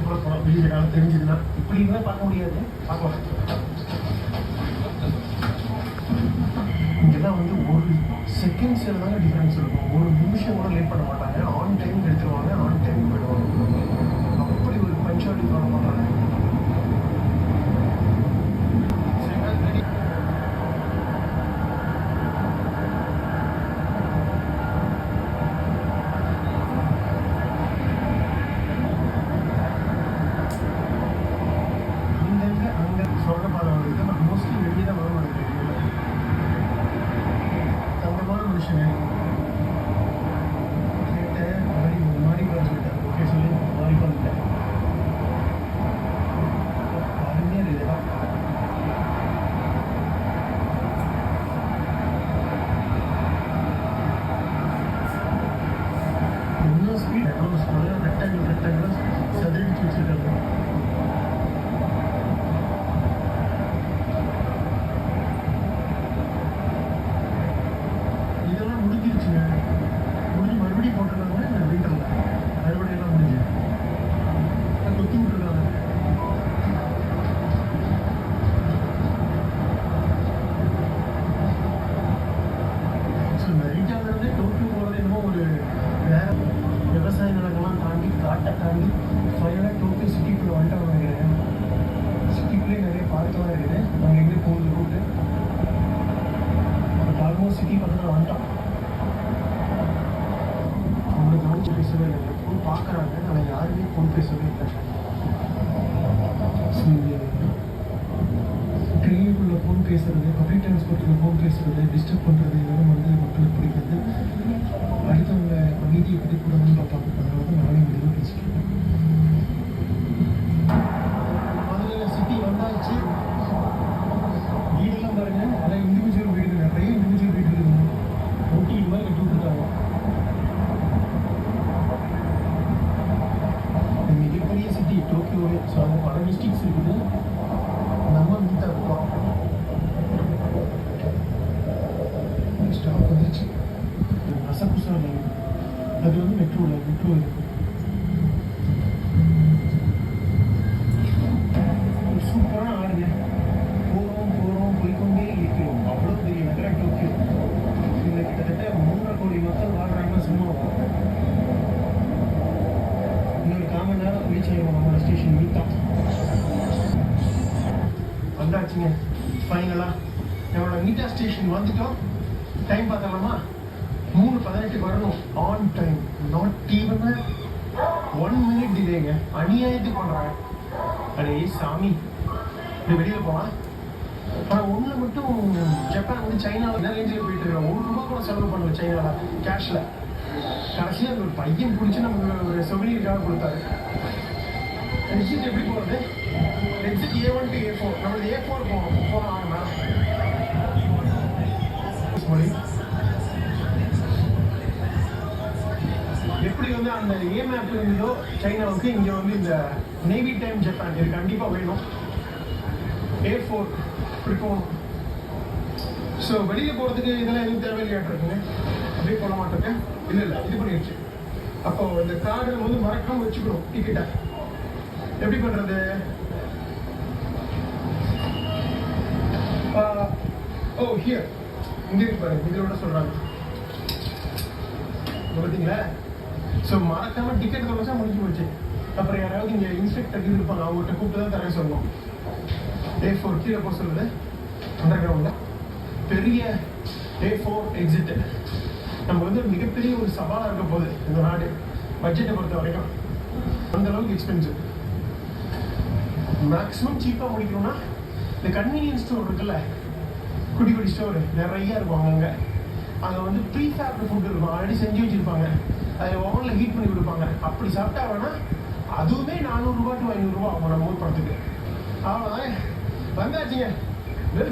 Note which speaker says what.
Speaker 1: கூட போகலாம். வெளியே காலம் தெரிஞ்சதுன்னா இப்படி இருந்தால் பார்க்க முடியாது. பார்க்கலாம். இங்கெல்லாம் வந்து ஒரு செகண்ட்ஸில் தாங்க டிஃப்ரென்ஸ் இருக்கும். ஒரு நிமிஷம் கூட லேட் பண்ண மாட்டாங்க. ஆன் டைம் எடுத்துருவாங்க, ஆன் டைம் போயிடுவாங்க. அப்படி ஒரு பஞ்சுவாலிட்டி ஃபாலோ பண்ணுறாங்க. மோஸ்ட்லி வெளியே தான் வரும். தங்கமான மனுஷங்க கேட்டேன். மாறி சொல்லிட்டேன். ஓகே சொல்லி மாறி பண்ணிட்டேன். அருமையாக இருக்குதா? இன்னும் ஸ்பீட் ரெக்டாங்கிள் சதுரடிச்சு வச்சுருக்காங்க. முடிஞ்சு மறுபடியும் போட்டுருக்காங்க. வீட்டில் மறுபடியெல்லாம் முடிஞ்சு கொத்தி விட்டுருக்காங்க. ஸோ நைட்டாங்கிறது டோக்கியோ போகிறது என்னமோ ஒரு வேற விவசாய நிலங்கள்லாம் தாண்டி காட்டை தாண்டி ஃபைனலாக டோக்கியோ சிட்டிக்குள்ளே வந்துட்டு நினைக்கிறேன். சிட்டிக்குள்ளேயே நிறைய பார்க்கெல்லாம் இருக்குது. நாங்கள் எங்கே போகுது ரூட்டு ஆல்மோஸ்ட் சிட்டி பக்கத்தில் வந்துட்டோம். ஃபோன் பேசவே இல்லை. ஃபோன் பார்க்குறாங்க, ஆனால் யாருமே ஃபோன் பேசவே இல்லை. ட்ரெயினுக்குள்ளே ஃபோன் பேசுறது, பப்ளிக் டிரான்ஸ்போர்ட்டில் ஃபோன் பேசுறது, டிஸ்டர்ப் பண்ணுறது இதெல்லாம் வந்து மக்களுக்கு பிடிக்காது. அடுத்தவங்க அமைதியை பற்றி கூடணும்னு பார்ப்பாங்க. அதனால தான் நானே மெதுவாக பேசிட்டு முதல்ல சிட்டி வந்தாச்சு. வீடெல்லாம் பாருங்கள், அதான் இண்டிவிஜுவல் வீடு. நிறைய இண்டிவிஜுவல் வீடு இருக்குங்க. ஒட்டி இது மாதிரி கட்டி விட்டுருக்காங்க. மிகப்பெரிய சிட்டி டோக்கியோவே. ஸோ அங்கே பல டிஸ்ட்ரிக்ஸ் இருக்குது. நம்ம நீட்டாக இருக்கோம். ஸ்டாப் வந்துச்சு. அசகுசா அது வந்து மெட்ரோ இருக்குது. சூப்பரான ஆடுங்க. போகிறோம் போய்கொண்டே இருக்கிறோம். அவ்வளோ பெரிய நகரம் டோக்கியோ. இதில் கிட்டத்தட்ட 3.5 கோடி மக்கள் வாழ்கிறாங்கன்னா சும்மா இன்னொரு 1/4 மணி நேரம் ரீச் ஆகிடும் நம்மளோட ஸ்டேஷன். மீட்டான் வந்தாச்சுங்க. ஃபைனலாக நம்மளோட மீட்டா ஸ்டேஷன் வந்துட்டோம். டைம் பார்த்தலாமா? 3:18 வரணும். On time. Not even 1 minute டிலேங்க. அநியாயத்துக்கு பண்ணுறாங்க. அடே சாமி, இப்படி வெளியில் போகலாம். ஆனால் ஒன்று மட்டும், ஜப்பான் வந்து சைனாவில் என்ன ரேஞ்சில் போயிட்டு இருக்காங்க. ₹1 கூட செலவு பண்ணுவோம் சைனாவில் கேஷில். கடைசியாக ஒரு பையன் பிடிச்சி நமக்கு ஒரு சொவனீருக்காக கொடுத்தாரு. எக்ஸிட் எப்படி போகிறது? Exit A1 to A4. நம்மளுக்கு A4 போனோம் ஆகுனா எப்படி வந்து அந்த ஏ மேப் இருந்ததோ சைனாவுக்கு, இங்கே வந்து இந்த நேவி டைம் ஜப்பான் இது கண்டிப்பாக வேணும். A4 இப்படி போகணும். ஸோ வெளியில் போகிறதுக்கு இதெல்லாம் எதுவும் தேவையில்லையாட்டிருக்குங்க. அப்படியே போட மாட்டேங்க. இல்லை இது பண்ணிடுச்சு. அப்போ இந்த கார்டு வந்து மறக்காமல் வச்சுக்கணும் டிக்கெட்டை. எப்படி பண்ணுறது? ஹியர் இங்கே இருக்கு பாருங்க. இதோட சொல்கிறாங்க பார்த்தீங்களா? ஸோ மறக்காமல் டிக்கெட் தொலைச்சா முடிஞ்சு போச்சு. அப்புறம் யாராவது இங்கே இன்ஸ்பெக்டர் இருப்பாங்க, அவங்ககிட்ட கூப்பிட்டு தான் தர சொல்லணும். A4 கீழே போக சொல்லுது. அண்டர் கிரவுண்டில் பெரிய A4 எக்ஸிட்டு. நம்ம வந்து மிகப்பெரிய ஒரு சவாலாக இருக்க போகுது இந்த நாடு. பட்ஜெட்டை பொறுத்த வரைக்கும் அந்த அளவுக்கு எக்ஸ்பென்சிவ். மேக்ஸிமம் சீப்பாக முடிக்கணும்னா இந்த கன்வீனியன்ஸ் ஸ்டோர் இருக்குல்ல, குடி ஸ்டோரு நிறைய இருக்கும். அங்கே வந்து ப்ரீஃபேப்டு ஃபுட் இருக்கும். ஆல்ரெடி செஞ்சு வச்சுருப்பாங்க. அதில் ஓவனில் ஹீட் பண்ணி கொடுப்பாங்க. அப்படி சாப்பிட்டா வேணா அதுவுமே ₹400 to ₹500 ஆகும் நம்ம ஊர் படத்துக்கு. அவ்வளோதான். வந்தாச்சுங்க.